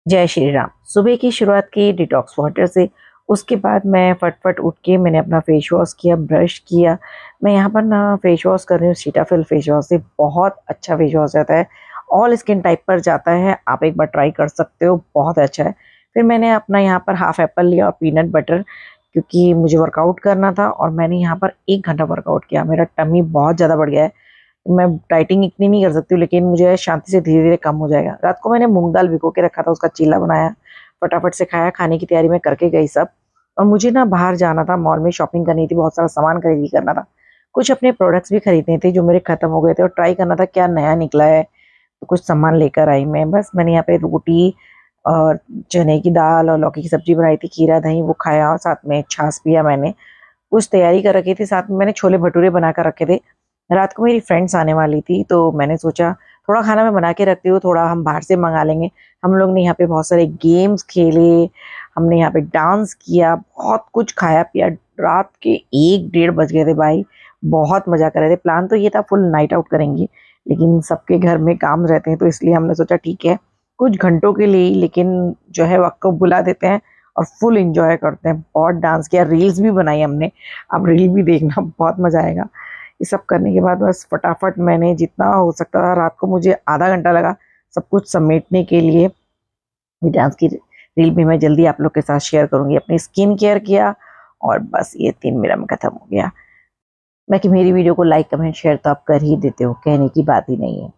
जय श्री राम। सुबह की शुरुआत की डिटॉक्स वाटर से। उसके बाद मैं फटफट उठ के मैंने अपना फेस वॉश किया, ब्रश किया। मैं यहाँ पर ना फेस वॉश कर रही हूँ सीटाफिल फेस वॉश से। बहुत अच्छा फेस वॉश रहता है, ऑल स्किन टाइप पर जाता है। आप एक बार ट्राई कर सकते हो, बहुत अच्छा है। फिर मैंने अपना यहाँ पर हाफ एप्पल लिया और पीनट बटर, क्योंकि मुझे वर्कआउट करना था और मैंने यहाँ पर 1 घंटा वर्कआउट किया। मेरा टमी बहुत ज़्यादा बढ़ गया है। मैं डाइटिंग इतनी नहीं कर सकती हूँ, लेकिन मुझे शांति से धीरे धीरे कम हो जाएगा। रात को मैंने मूंग दाल भिगो के रखा था, उसका चीला बनाया, फटाफट से खाया। खाने की तैयारी में करके गई सब। और मुझे ना बाहर जाना था, मॉल में शॉपिंग करनी थी, बहुत सारा सामान खरीदी करना था। कुछ अपने प्रोडक्ट्स भी खरीदने थे जो मेरे खत्म हो गए थे, और ट्राई करना था क्या नया निकला है। तो कुछ सामान लेकर आई मैं। बस मैंने यहाँ पे रोटी और चने की दाल और लौकी की सब्जी बनाई थी, खीरा दही वो खाया, और साथ में छाछ पिया मैंने। कुछ तैयारी कर रखी थी, साथ में मैंने छोले भटूरे बना कर रखे थे। रात को मेरी फ्रेंड्स आने वाली थी, तो मैंने सोचा थोड़ा खाना मैं बना के रखती हूँ, थोड़ा हम बाहर से मंगा लेंगे। हम लोग ने यहाँ पे बहुत सारे गेम्स खेले, हमने यहाँ पे डांस किया, बहुत कुछ खाया पिया। रात के 1 डेढ़ बज गए थे भाई। बहुत मजा कर रहे थे। प्लान तो ये था फुल नाइट आउट करेंगे, लेकिन सबके घर में काम रहते हैं, तो इसलिए हमने सोचा ठीक है कुछ घंटों के लिए ही, लेकिन जो है वक्त को बुला देते हैं और फुल एंजॉय करते हैं। बहुत डांस किया, रील्स भी बनाई हमने। अब रील भी देखना, बहुत मजा आएगा। ये सब करने के बाद बस फटाफट मैंने जितना हो सकता था, रात को मुझे आधा घंटा लगा सब कुछ समेटने के लिए। ये डांस की रील भी मैं जल्दी आप लोग के साथ शेयर करूंगी। अपनी स्किन केयर किया और बस ये 3 मिनट में खत्म हो गया। बाकी मेरी वीडियो को लाइक कमेंट शेयर तो आप कर ही देते हो, कहने की बात ही नहीं है।